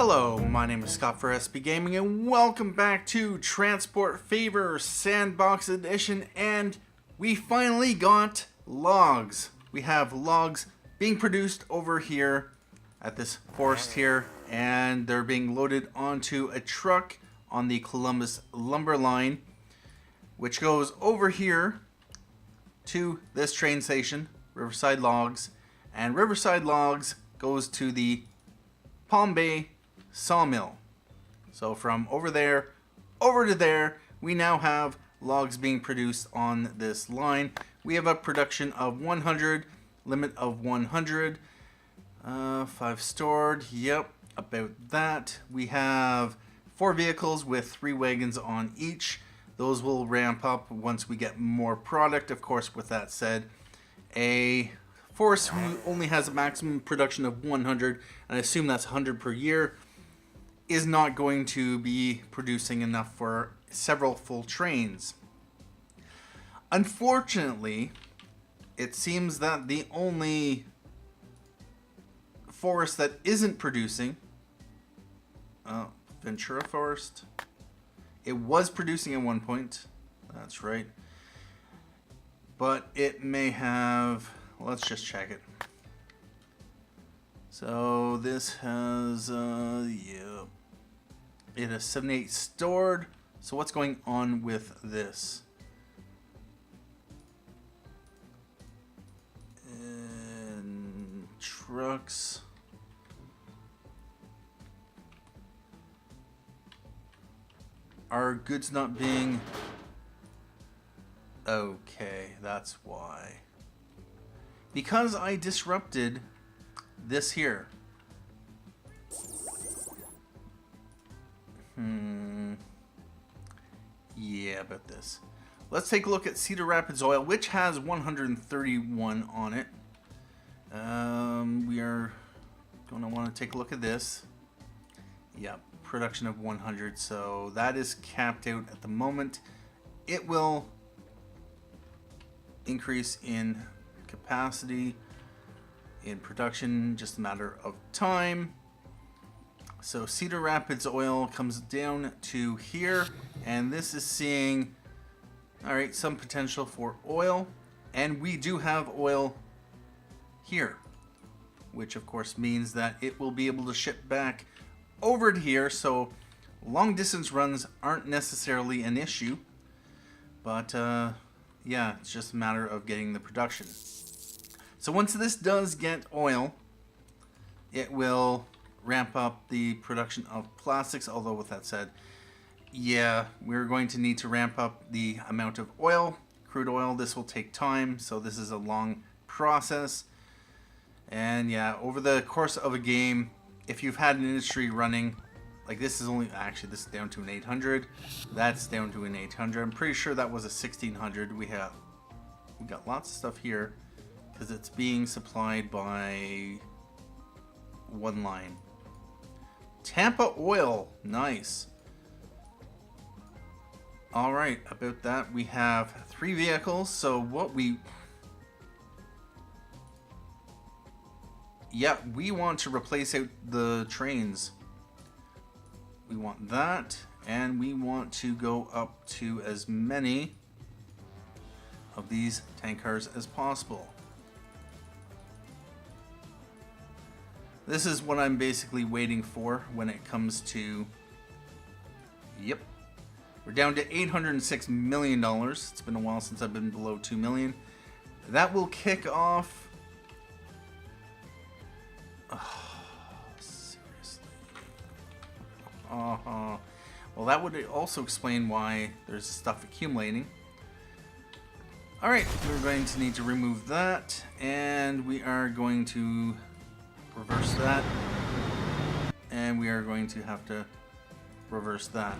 Hello, my name is Scott for SB Gaming and welcome back to Transport Fever Sandbox Edition, and we finally got logs. We have logs being produced over here at this forest here, and they're being loaded onto a truck on the Columbus lumber line, which goes over here to this train station, Riverside Logs, and Riverside Logs goes to the Palm Bay Sawmill. So from over there over to there, we now have logs being produced on this line. We have a production of 100, limit of 100, 5 stored, yep, about that. We have 4 vehicles with 3 wagons on each. Those will ramp up once we get more product. Of course, with that said, a forest who only has a maximum production of 100, and I assume that's 100 per year, is not going to be producing enough for several full trains. Unfortunately, it seems that the only forest that isn't producing, Ventura Forest, it was producing at one point, that's right, but it may have, let's just check it. So this has, yeah, it has 78 stored. So what's going on with this? And trucks. Are goods not being... Okay, that's why. Because I disrupted this here. Yeah, about this. Let's take a look at Cedar Rapids Oil, which has 131 on it. We are going to want to take a look at this. Yeah, production of 100. So that is capped out at the moment. It will increase in capacity, in production, just a matter of time. So Cedar Rapids Oil comes down to here, and this is seeing, all right, some potential for oil, and we do have oil here, which of course means that it will be able to ship back over to here. So long distance runs aren't necessarily an issue, but yeah, it's just a matter of getting the production. So once this does get oil, it will ramp up the production of plastics. Although with that said, yeah, we're going to need to ramp up the amount of oil, crude oil. This will take time, so this is a long process. And yeah, over the course of a game, if you've had an industry running, like this is only, actually this is down to an 800, that's down to an 800. I'm pretty sure that was a 1600. We got lots of stuff here because it's being supplied by one line. Tampa Oil, nice. All right, about that, we have 3 vehicles. So what we want to replace out the trains. We want that, and we want to go up to as many of these tank cars as possible. This is what I'm basically waiting for when it comes to, yep, we're down to $806 million. It's been a while since I've been below 2 million. That will kick off, seriously. Well, that would also explain why there's stuff accumulating. Alright, we're going to need to remove that, and we are going to reverse that, and we are going to have to reverse that.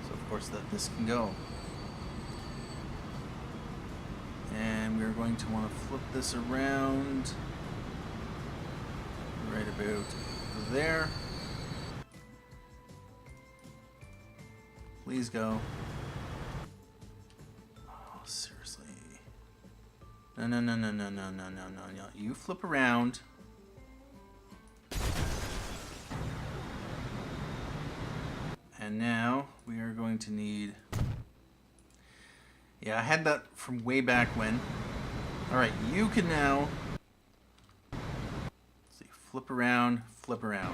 So of course that this can go. And we're going to want to flip this around right about there. Please go. Oh, seriously. No. You flip around. And now we are going to need... Yeah, I had that from way back when. Alright, you can now... Let's see, flip around, flip around.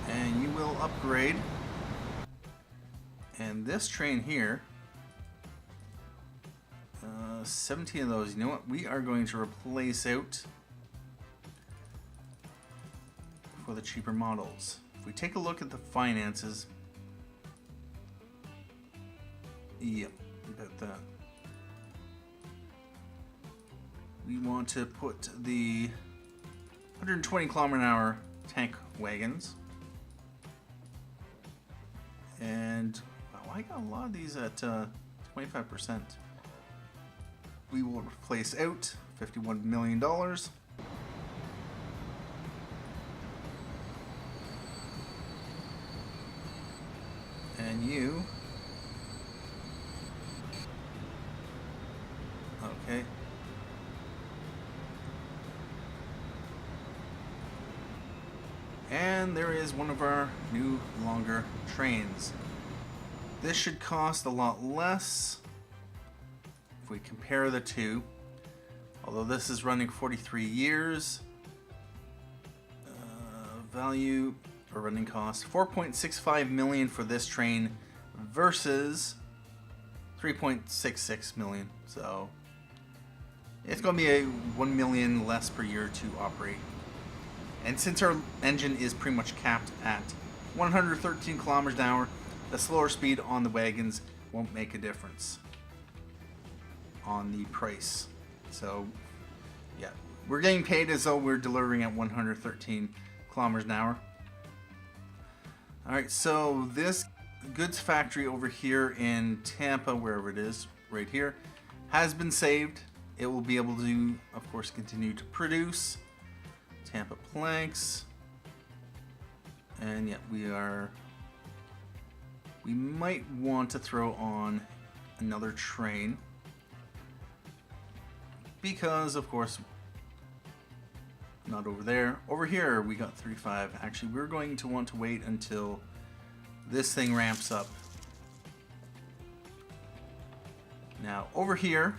And you will upgrade. And this train here, 17 of those. You know what? We are going to replace out for the cheaper models. If we take a look at the finances, yep, about that. We want to put the 120 km/h tank wagons. And wow, I got a lot of these at 25%. We will replace out $51 million. And you. Okay. And there is one of our new longer trains. This should cost a lot less if we compare the two. Although this is running 43 years. Value or running cost $4.65 million for this train versus $3.66 million. So it's going to be a $1 million less per year to operate. And since our engine is pretty much capped at 113 kilometers an hour, the slower speed on the wagons won't make a difference on the price. So, yeah, we're getting paid as though we're delivering at 113 kilometers an hour. Alright, so this goods factory over here in Tampa, wherever it is, right here, has been saved. It will be able to, of course, continue to produce. Tampa Planks. And yeah, we might want to throw on another train because, of course, not over there. Over here we got 35. Actually, we're going to want to wait until this thing ramps up. Now over here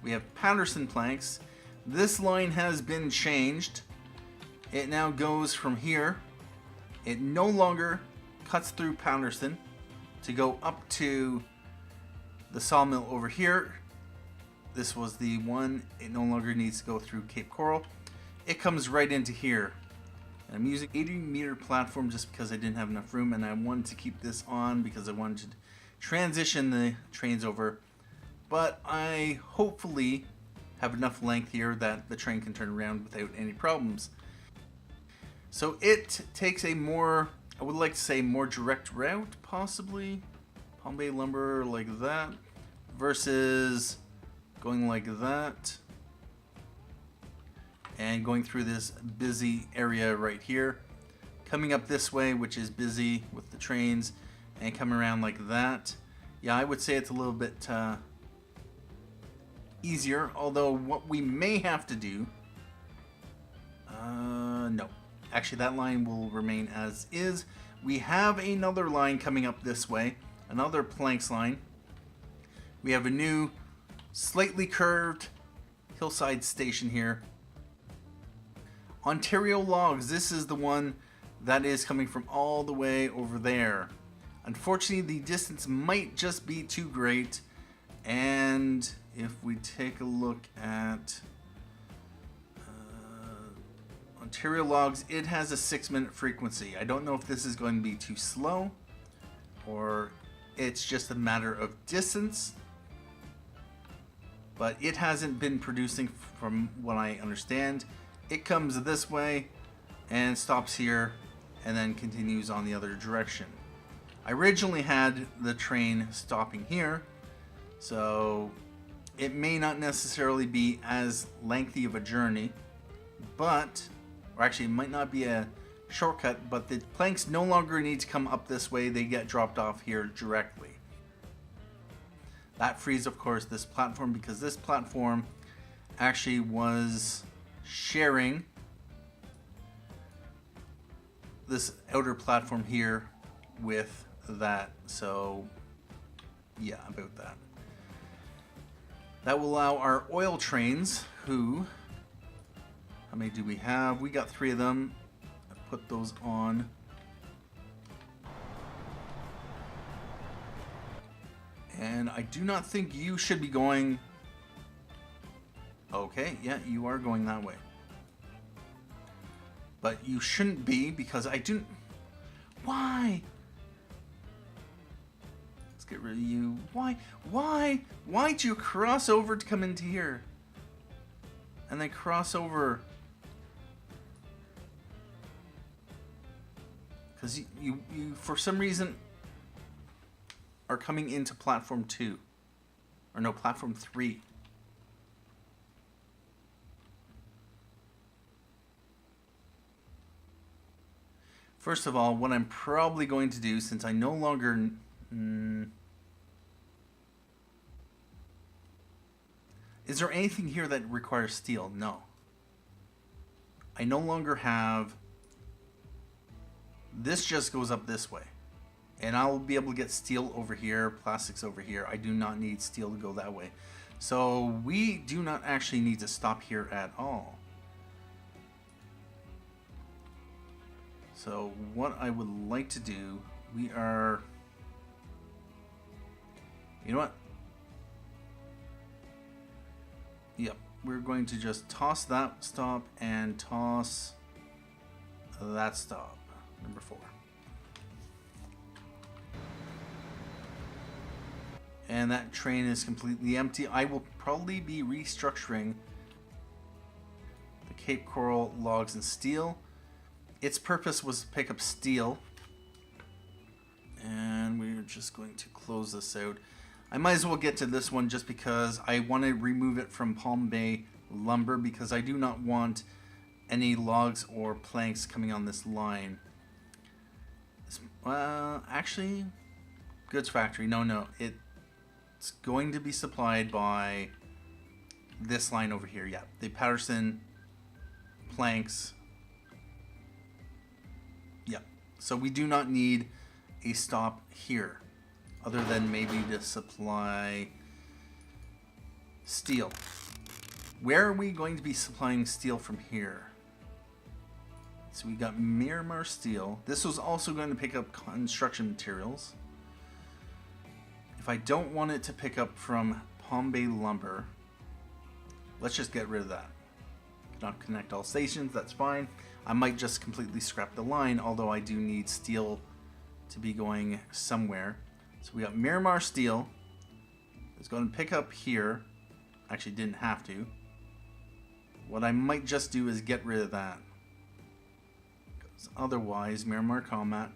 we have Paterson Planks. This line has been changed. It now goes from here. It no longer cuts through Paterson to go up to the sawmill over here. This was the one. It no longer needs to go through Cape Coral. It comes right into here. And I'm using 80-meter platform just because I didn't have enough room, and I wanted to keep this on because I wanted to transition the trains over. But I hopefully have enough length here that the train can turn around without any problems. So it takes a more, I would like to say, more direct route, possibly. Palm Bay lumber like that versus going like that and going through this busy area right here, coming up this way, which is busy with the trains, and coming around like that. Yeah, I would say it's a little bit easier, although what we may have to do, no, actually that line will remain as is. We have another line coming up this way, another planks line. We have a new slightly curved hillside station here. Ontario Logs, this is the one that is coming from all the way over there. Unfortunately, the distance might just be too great, and if we take a look at Ontario Logs, it has a 6-minute frequency. I don't know if this is going to be too slow or it's just a matter of distance, but it hasn't been producing from what I understand. It comes this way and stops here and then continues on the other direction. I originally had the train stopping here, so it may not necessarily be as lengthy of a journey, but, or actually it might not be a shortcut, but the planks no longer need to come up this way. They get dropped off here directly. That frees, of course, this platform, because this platform actually was sharing this outer platform here with that. So yeah, about that. That will allow our oil trains, who, how many do we have? We got 3 of them. I put those on. And I do not think you should be going. Okay, yeah, you are going that way. But you shouldn't be, because I do. Why? Let's get rid of you. Why? Why'd you cross over to come into here? And then cross over? Because you for some reason are coming into platform 2. Or no, platform 3. First of all, what I'm probably going to do, since I no longer... is there anything here that requires steel? No. I no longer have... This just goes up this way. And I'll be able to get steel over here, plastics over here. I do not need steel to go that way. So we do not actually need to stop here at all. So what I would like to do, we are... You know what? Yep, we're going to just toss that stop and toss that stop, number 4. And that train is completely empty. I will probably be restructuring the Cape Coral logs and steel. Its purpose was to pick up steel. And we're just going to close this out. I might as well get to this one just because I want to remove it from Palm Bay lumber, because I do not want any logs or planks coming on this line. Actually, goods factory. No. It's going to be supplied by this line over here. Yeah, the Paterson Planks. Yeah, so we do not need a stop here, other than maybe to supply steel. Where are we going to be supplying steel from here? So we got Miramar Steel. This was also going to pick up construction materials. If I don't want it to pick up from Palm Bay Lumber, let's just get rid of that. Cannot connect all stations, that's fine. I might just completely scrap the line, although I do need steel to be going somewhere. So we got Miramar Steel. It's going to pick up here. Actually didn't have to. What I might just do is get rid of that. Because otherwise, Miramar Combat,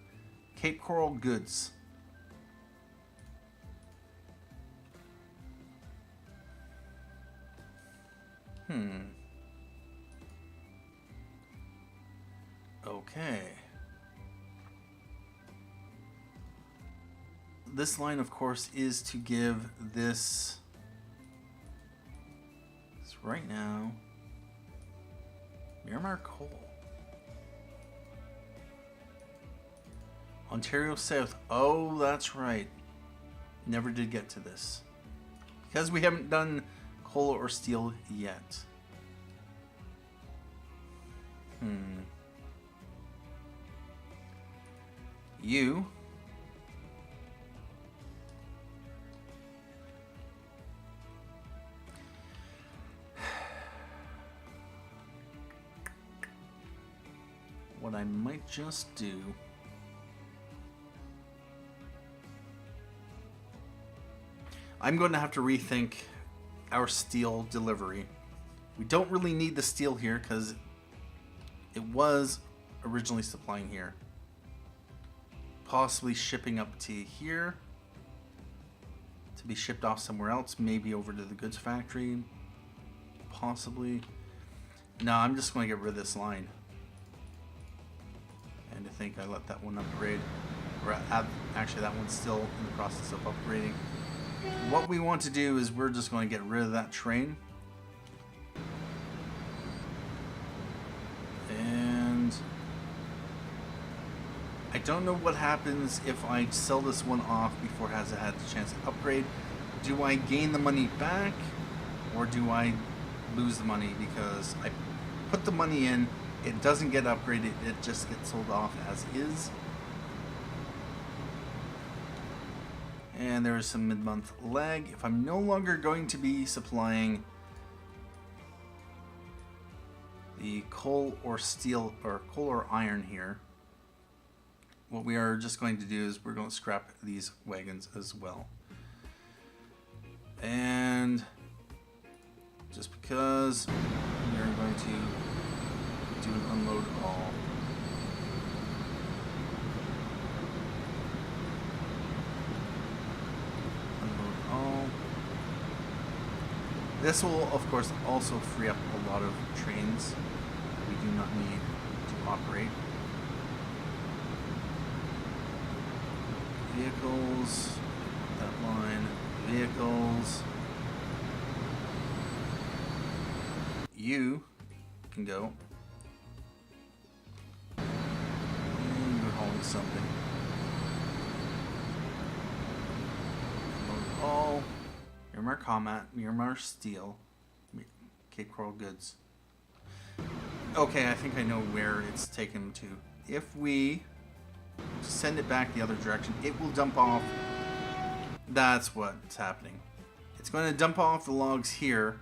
Cape Coral Goods. Okay. This line, of course, is to give this right now Miramar Coal. Ontario South. Oh, that's right. Never did get to this. Because we haven't done coal or steel yet. You. What I might just do. I'm going to have to rethink our steel delivery. We don't really need the steel here because it was originally supplying here. Possibly shipping up to here to be shipped off somewhere else, maybe over to the goods factory. Possibly. No, I'm just going to get rid of this line. And I think I let that one upgrade. Or actually, that one's still in the process of upgrading. what we want to do is we're just going to get rid of that train. And I don't know what happens if I sell this one off before it has had the chance to upgrade. Do I gain the money back, or do I lose the money because I put the money in, it doesn't get upgraded, it just gets sold off as is. And there is some mid-month lag. If I'm no longer going to be supplying the coal or steel, or coal or iron here, what we are just going to do is we're going to scrap these wagons as well. And just because we're going to do an unload all. Unload all. This will, of course, also free up a lot of trains that we do not need to operate. Vehicles, that line, vehicles. You can go. And you're hauling something. Load all. Miramar Combat, Miramar Steel, Cape Coral Goods. Okay, I think I know where it's taken to. If we send it back the other direction, it will dump off. That's what's happening. It's going to dump off the logs here,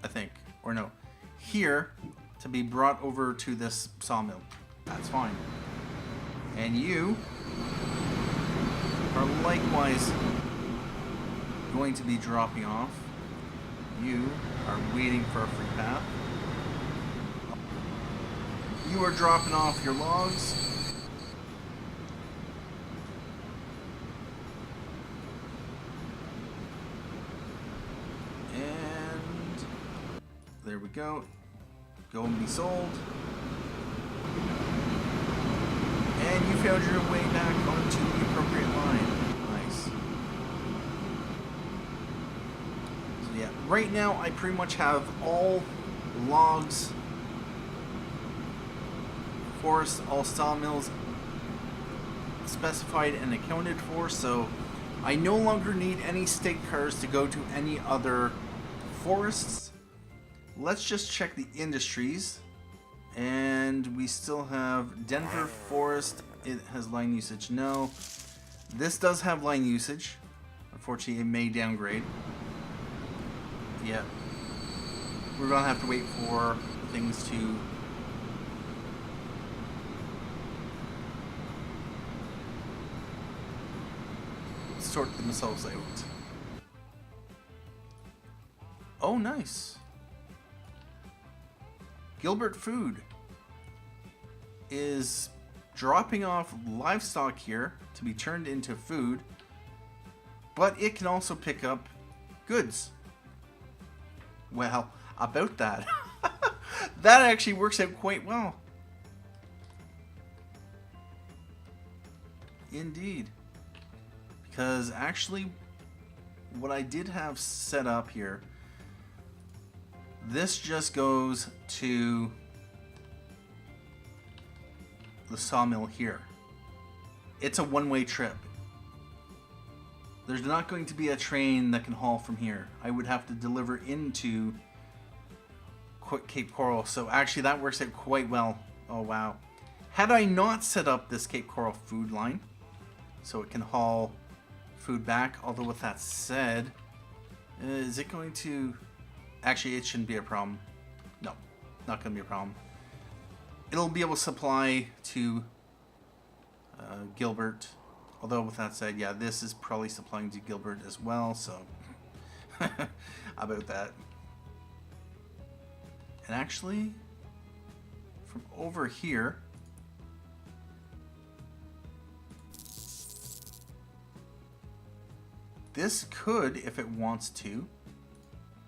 I think. Or no, here to be brought over to this sawmill. That's fine. And you are likewise going to be dropping off. You are waiting for a free path. You are dropping off your logs. There we go. Go and be sold. And you found your way back onto the appropriate line. Nice. So yeah, right now I pretty much have all logs, forests, all sawmills specified and accounted for, so I no longer need any stake cars to go to any other forests. Let's just check the industries, and we still have Denver Forest. It has line usage. No, this does have line usage. Unfortunately, it may downgrade. Yeah, we're gonna have to wait for things to sort themselves out. Oh, nice. Gilbert Food is dropping off livestock here to be turned into food, but it can also pick up goods. Well, about that. That actually works out quite well. Indeed. Because actually, what I did have set up here, this just goes to the sawmill here. It's a one-way trip. There's not going to be a train that can haul from here. I would have to deliver into Cape Coral, so actually that works out quite well. Oh wow. Had I not set up this Cape Coral food line, so it can haul food back, although with that said, is it going to... Actually, it shouldn't be a problem. No, not going to be a problem. It'll be able to supply to Gilbert. Although, with that said, yeah, this is probably supplying to Gilbert as well, so... about that. And actually, from over here... This could, if it wants to...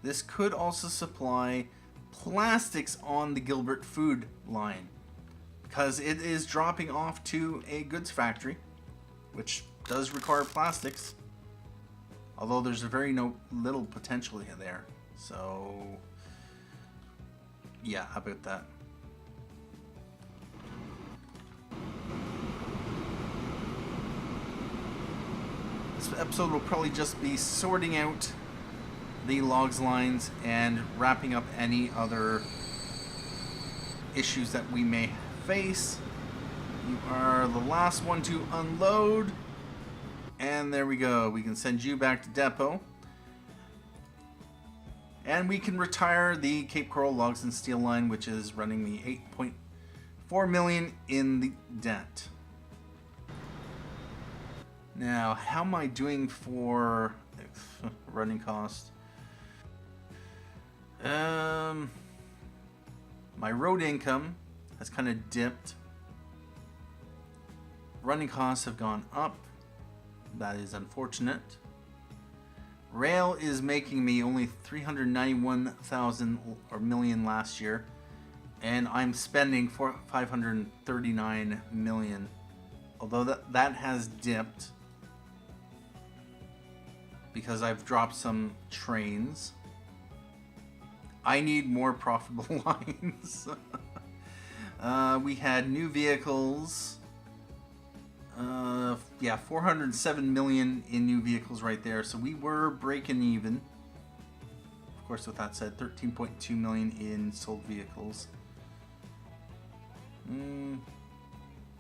This could also supply plastics on the Gilbert food line, because it is dropping off to a goods factory, which does require plastics. Although there's a very little potential there. So, yeah, how about that? This episode will probably just be sorting out the logs lines and wrapping up any other issues that we may face. You are the last one to unload. And there we go. We can send you back to depot. And we can retire the Cape Coral Logs and Steel line, which is running the $8.4 million in the debt. Now, how am I doing for running cost? My road income has kind of dipped. Running costs have gone up. That is unfortunate. Rail is making me only $391,000 or million last year, and I'm spending $539 million. Although that has dipped because I've dropped some trains. I need more profitable lines. We had new vehicles. Yeah, 407 million in new vehicles right there. So we were breaking even. Of course, with that said, 13.2 million in sold vehicles.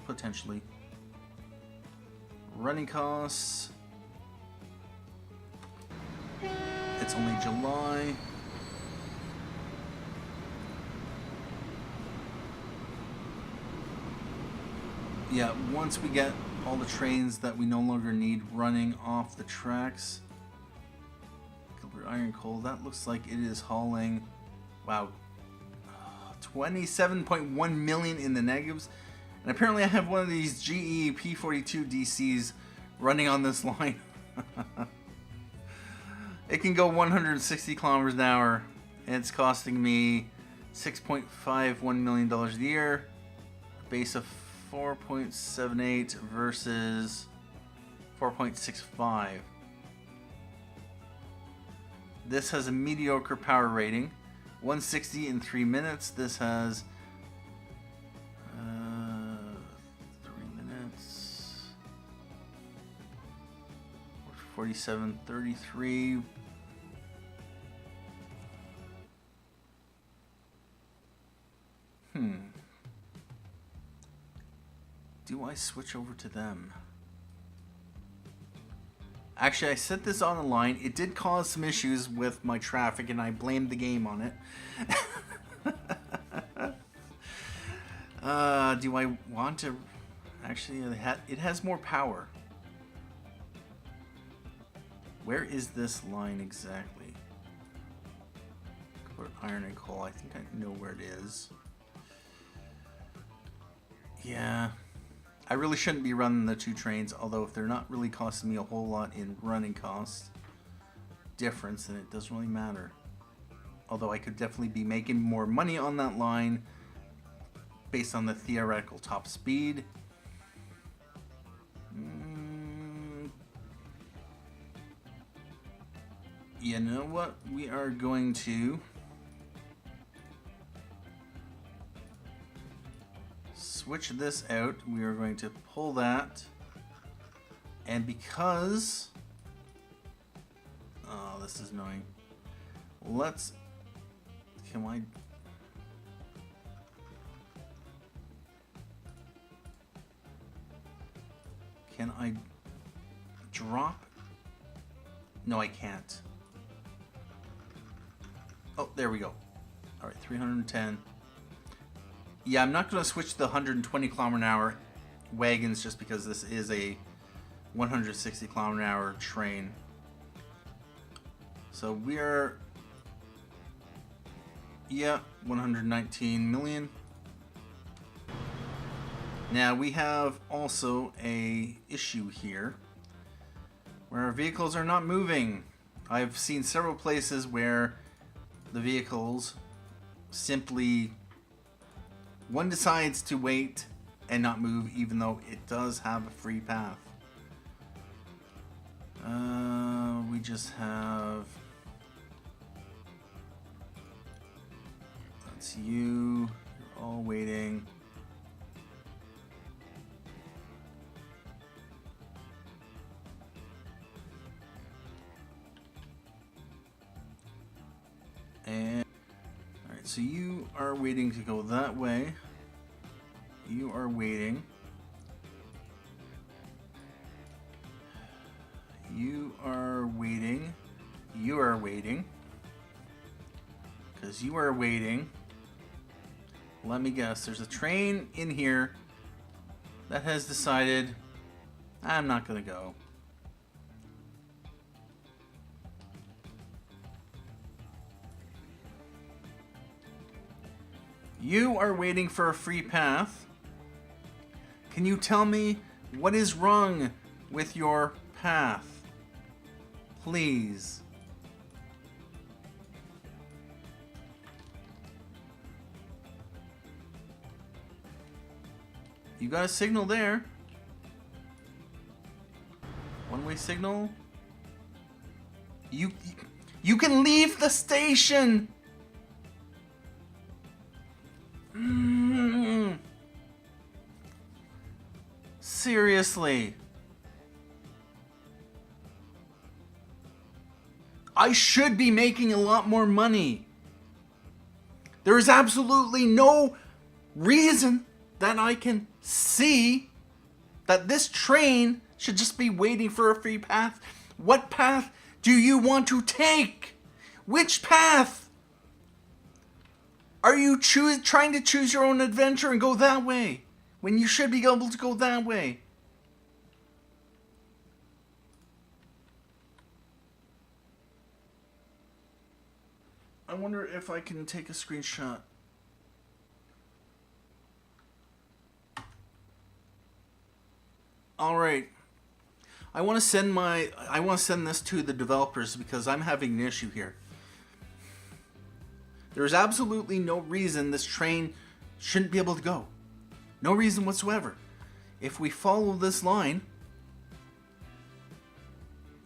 Potentially. Running costs. It's only July. Yeah, once we get all the trains that we no longer need running off the tracks. Iron coal, that looks like it is hauling, wow, 27.1 million in the negatives. And apparently I have one of these GE P42 DCs running on this line. It can go 160 kilometers an hour, and it's costing me $6.51 million a year, a base of 4.78 versus 4.65. This has a mediocre power rating, 160 in 3 minutes. This has 3 minutes, 47.33. Do I switch over to them? Actually, I set this on the line. It did cause some issues with my traffic, and I blamed the game on it. Do I want to... Actually, it has more power. Where is this line exactly? Put iron and coal. I think I know where it is. Yeah. I really shouldn't be running the two trains, although if they're not really costing me a whole lot in running costs difference, then it doesn't really matter. Although I could definitely be making more money on that line based on the theoretical top speed. You know what? We are going to switch this out. We are going to pull that, and because this is annoying, can I drop? No, I can't. Oh, there we go. All right, 310. Yeah, I'm not going to switch to the 120 kilometer an hour wagons just because this is a 160 kilometer an hour train. So we're, yeah, 119 million. Now we have also a issue here where our vehicles are not moving. I've seen several places where the vehicles simply, one decides to wait and not move even though it does have a free path. We just have... That's you. You're all waiting. And... Alright, so you are waiting to go that way. You are waiting. You are waiting. You are waiting. Because you are waiting. Let me guess. There's a train in here that has decided I'm not going to go. You are waiting for a free path. Can you tell me what is wrong with your path? Please. You got a signal there. One-way signal. You can leave the station. Seriously. I should be making a lot more money. There is absolutely no reason that I can see that this train should just be waiting for a free path. What path do you want to take? Which path? Are you trying to choose your own adventure and go that way when you should be able to go that way? I wonder if I can take a screenshot. All right. I want to send this to the developers because I'm having an issue here. There's absolutely no reason this train shouldn't be able to go. No reason whatsoever. If we follow this line,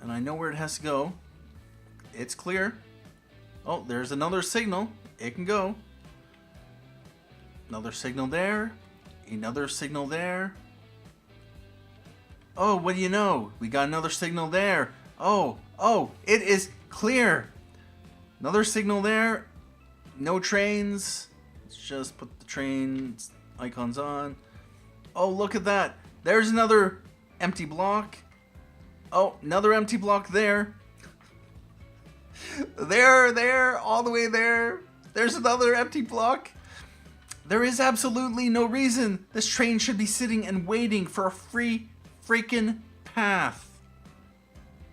and I know where it has to go, it's clear. Oh, there's another signal. It can go. Another signal there. Another signal there. Oh, what do you know? We got another signal there. Oh, it is clear. Another signal there. No trains. Let's just put the train icons on. Oh, look at that. There's another empty block. Oh, another empty block there. There, all the way there. There's another empty block. There is absolutely no reason this train should be sitting and waiting for a free freaking path.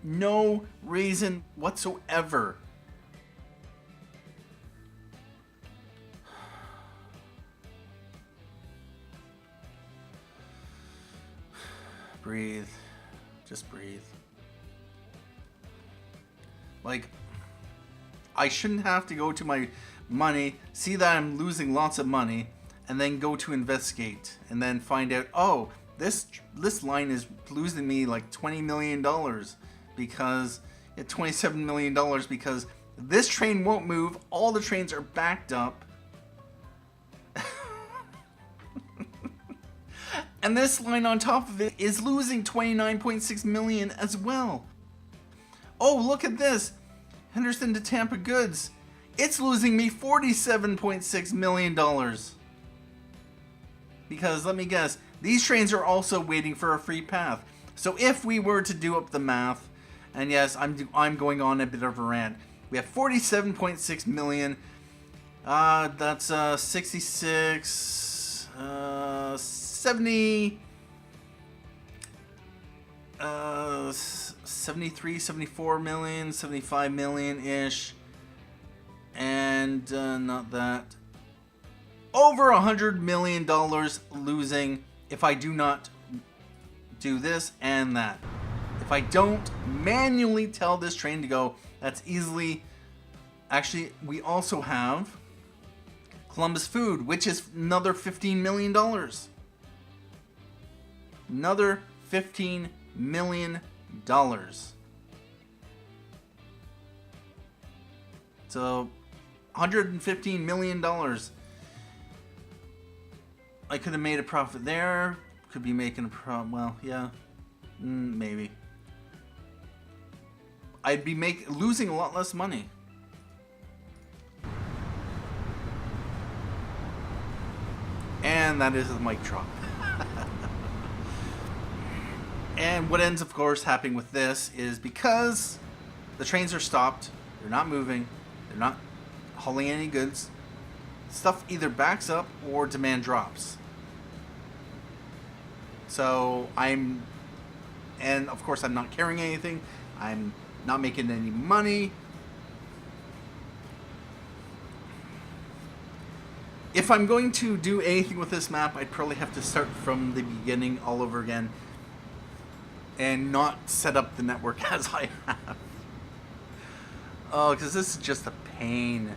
No reason whatsoever. Breathe. Just breathe. Like, I shouldn't have to go to my money, see that I'm losing lots of money, and then go to investigate, and then find out, oh, this line is losing me like $20 million because $27 million because this train won't move. All the trains are backed up. And this line on top of it is losing 29.6 million as well. Oh, look at this. Henderson to Tampa goods. It's losing me $47.6 million. Because, let me guess, these trains are also waiting for a free path. So if we were to do up the math, and yes, I'm going on a bit of a rant. We have 47.6 million. That's 66, 70, 73, 74 million, 75 million-ish. And not that. Over $100 million losing if I do not do this and that. If I don't manually tell this train to go, that's easily... Actually, we also have Columbus Food, which is another $15 million. Another $15 million. So, $115 million. I could have made a profit there. Could be making a profit. Well, yeah. Maybe. I'd be losing a lot less money. And that is the mic drop. And what ends, of course, happening with this is because the trains are stopped, they're not moving, they're not hauling any goods, stuff either backs up or demand drops. So and of course I'm not carrying anything, I'm not making any money. If I'm going to do anything with this map, I'd probably have to start from the beginning all over again and not set up the network as I have. Oh, because this is just a pain.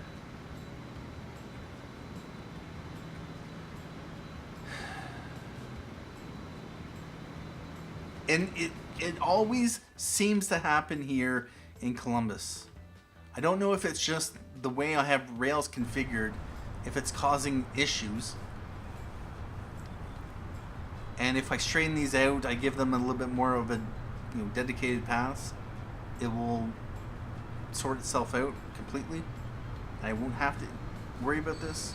And it always seems to happen here in Columbus. I don't know if it's just the way I have rails configured, if it's causing issues. And if I straighten these out, I give them a little bit more of a dedicated paths, it will sort itself out completely. I won't have to worry about this.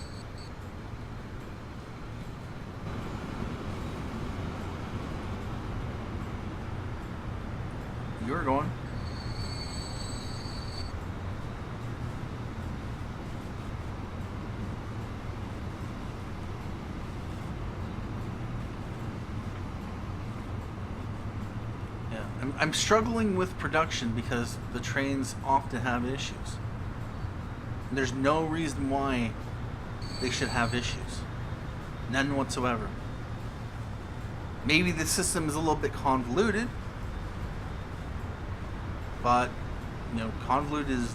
You're going. Yeah, I'm struggling with production because the trains often have issues. And there's no reason why they should have issues. None whatsoever. Maybe the system is a little bit convoluted. But, convoluted is...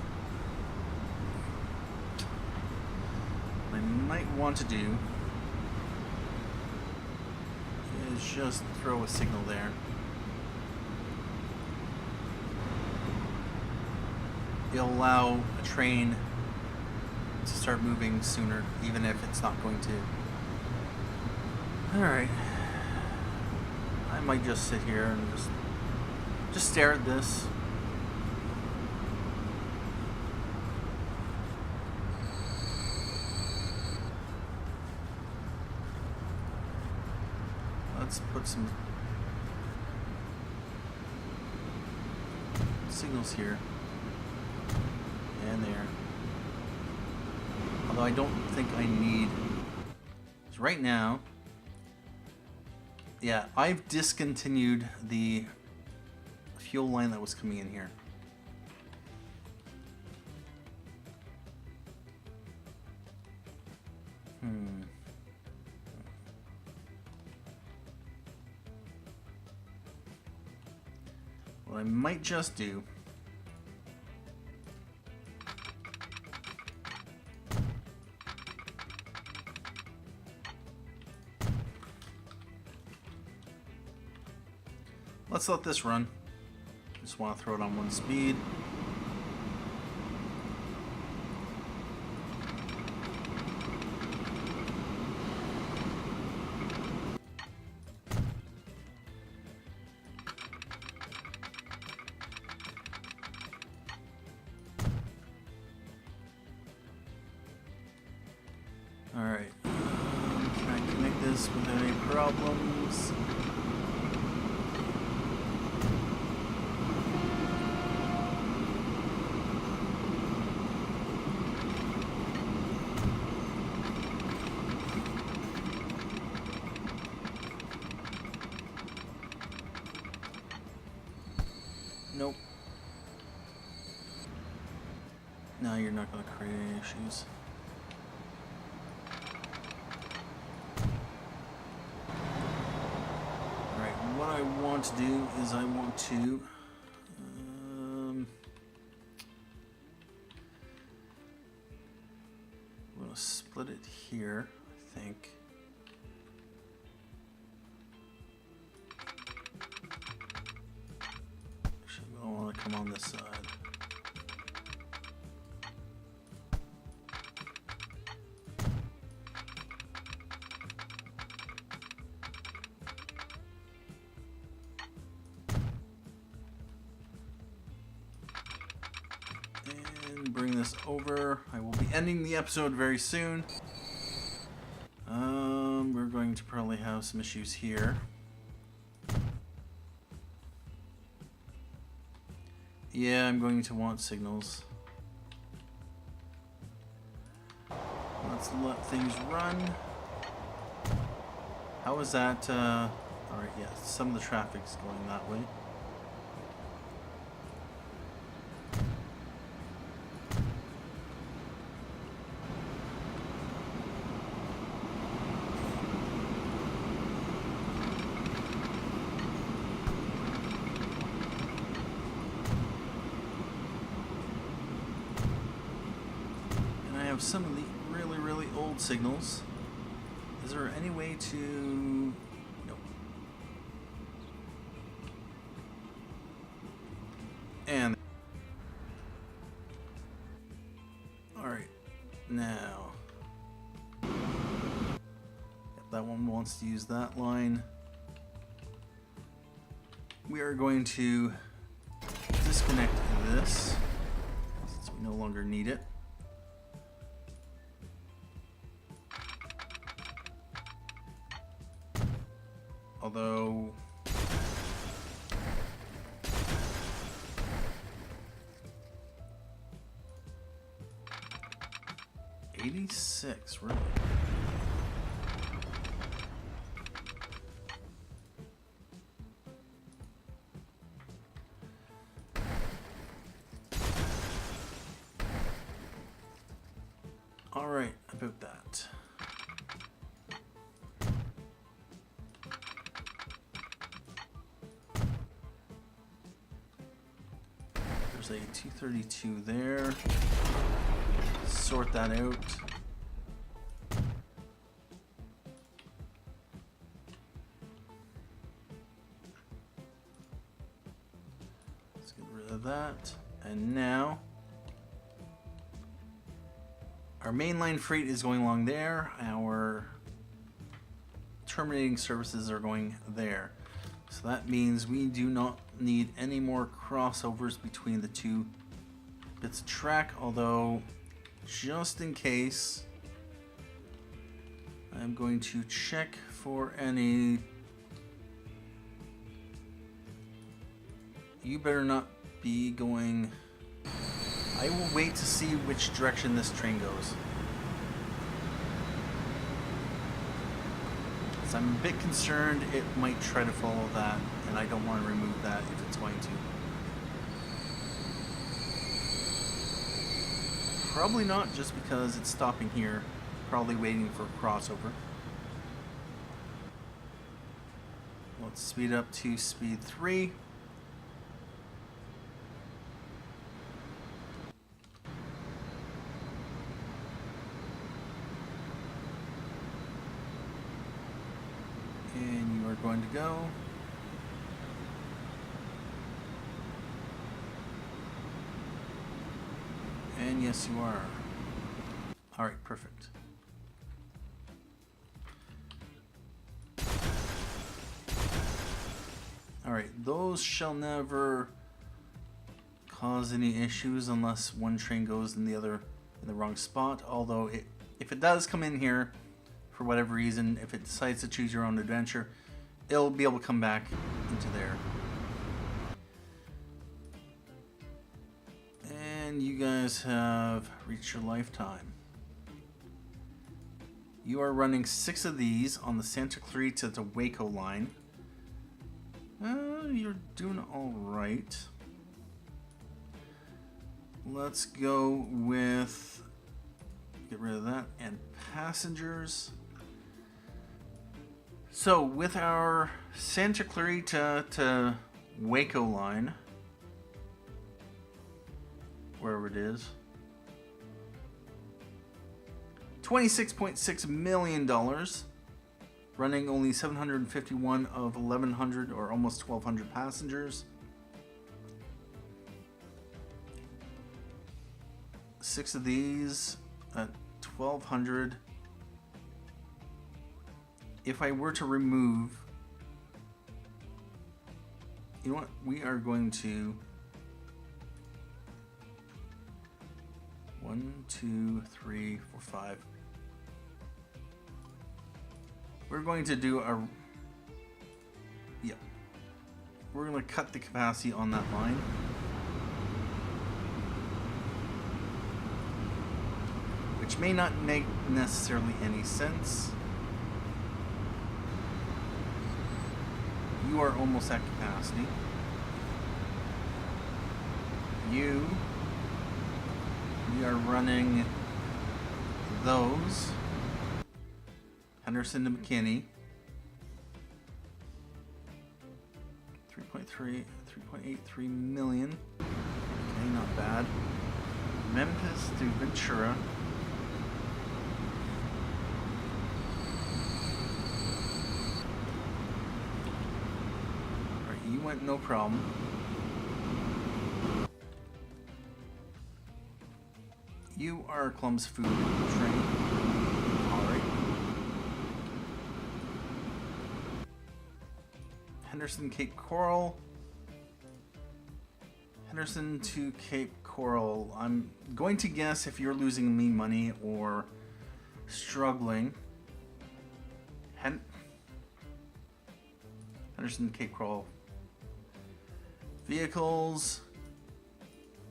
What I might want to do is just throw a signal there. It'll allow a train to start moving sooner, even if it's not going to. Alright. I might just sit here and just stare at this. Let's put some signals here and there. Although I don't think I need. So right now, yeah, I've discontinued the fuel line that was coming in here. What I might just do let's let this run. Just want to throw it on one speed. Alright, can I connect this without any problems? Nope. No, you're not going to create any issues. What I want to do is I want to I'm going to split it here, I think. Actually, I want to come on this side. over. I will be ending the episode very soon. We're going to probably have some issues here. Yeah, I'm going to want signals. Let's let things run. How is that? Alright, yeah, some of the traffic's going that way. Some of the really old signals. Is there any way to... Nope. And alright, now that one wants to use that line. We are going to disconnect this since we no longer need it. Although $86, really? All right, about that. There's a 232 there. Sort that out. Let's get rid of that. And now our mainline freight is going along there. Our terminating services are going there. So that means we do not need any more crossovers between the two bits of track, although just in case I'm going to check for any. You better not be going. I will wait to see which direction this train goes. So I'm a bit concerned it might try to follow that, and I don't want to remove that if it's going to. Probably not, just because it's stopping here, probably waiting for a crossover. Let's speed up to speed 3. And you are going to go. And yes, you are. All right, perfect. All right, those shall never cause any issues unless one train goes in the other in the wrong spot. Although if it does come in here for whatever reason, if it decides to choose your own adventure, it'll be able to come back into there. And you guys have reached your lifetime. You are running 6 of these on the Santa Clarita to Waco line. You're doing all right. Let's go with, get rid of that, and passengers. So with our Santa Clarita to Waco line, wherever it is, $26.6 million, running only 751 of 1,100 or almost 1,200 passengers. 6 of these at 1,200. If I were to remove, you know what, we are going to, 1, 2, 3, 4, 5. We're going to do a... Yep. We're going to cut the capacity on that line. Which may not make necessarily any sense. You are almost at capacity. We are running those. Henderson to McKinney. 3.83 million. Okay, not bad. Memphis to Ventura. Alright, you went no problem. You are Columbus Food Train. Alright. Henderson, Cape Coral. Henderson to Cape Coral. I'm going to guess if you're losing me money or struggling. Henderson, Cape Coral. Vehicles.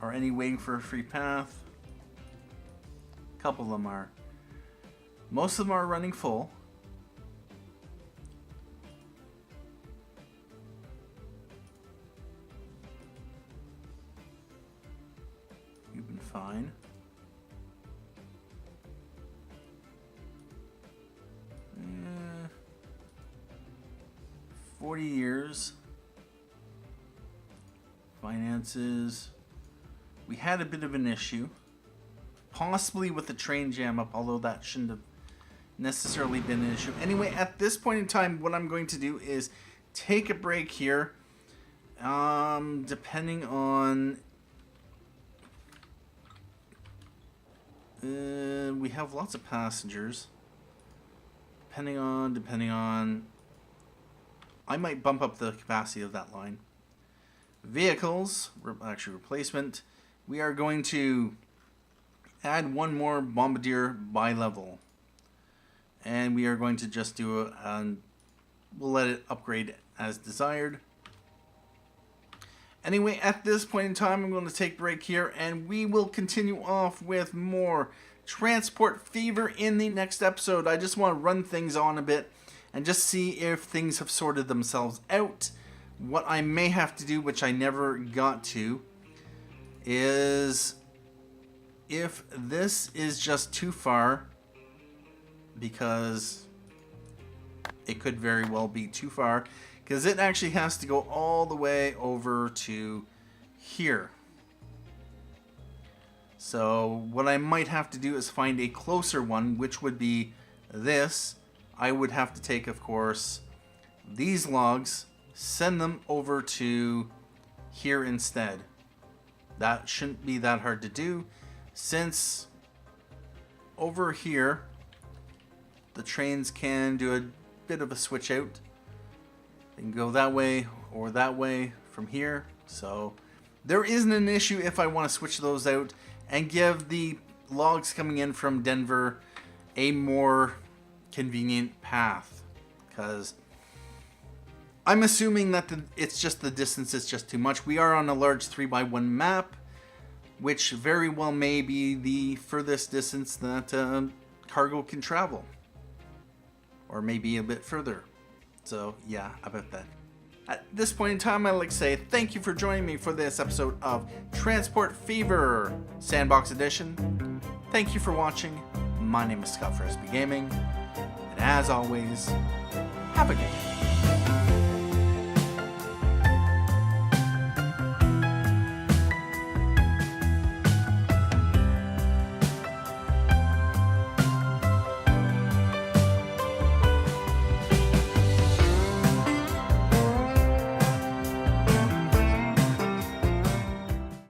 Are any waiting for a free path? A couple of them are. Most of them are running full. You've been fine. Eh, 40 years. Finances. We had a bit of an issue. Possibly with the train jam up, although that shouldn't have necessarily been an issue. Anyway, at this point in time, what I'm going to do is take a break here. Depending on... we have lots of passengers. Depending on... I might bump up the capacity of that line. Vehicles, actually replacement. We are going to add one more bombardier bi-level. And we are going to just do we'll let it upgrade as desired. Anyway, at this point in time, I'm going to take a break here, and we will continue off with more Transport Fever in the next episode. I just want to run things on a bit and just see if things have sorted themselves out. What I may have to do, which I never got to, is if this is just too far, because it could very well be too far, because it actually has to go all the way over to here. So what I might have to do is find a closer one, which would be this. I would have to take, of course, these logs, send them over to here instead. That shouldn't be that hard to do, since over here the trains can do a bit of a switch out. They can go that way or that way from here. So there isn't an issue if I want to switch those out and give the logs coming in from Denver a more convenient path, because I'm assuming that it's just the distance is just too much. We are on a large 3x1 map, which very well may be the furthest distance that cargo can travel, or maybe a bit further. So yeah, about that. At this point in time, I'd like to say thank you for joining me for this episode of Transport Fever Sandbox Edition. Thank you for watching. My name is Scott for SB Gaming, and as always, have a good day.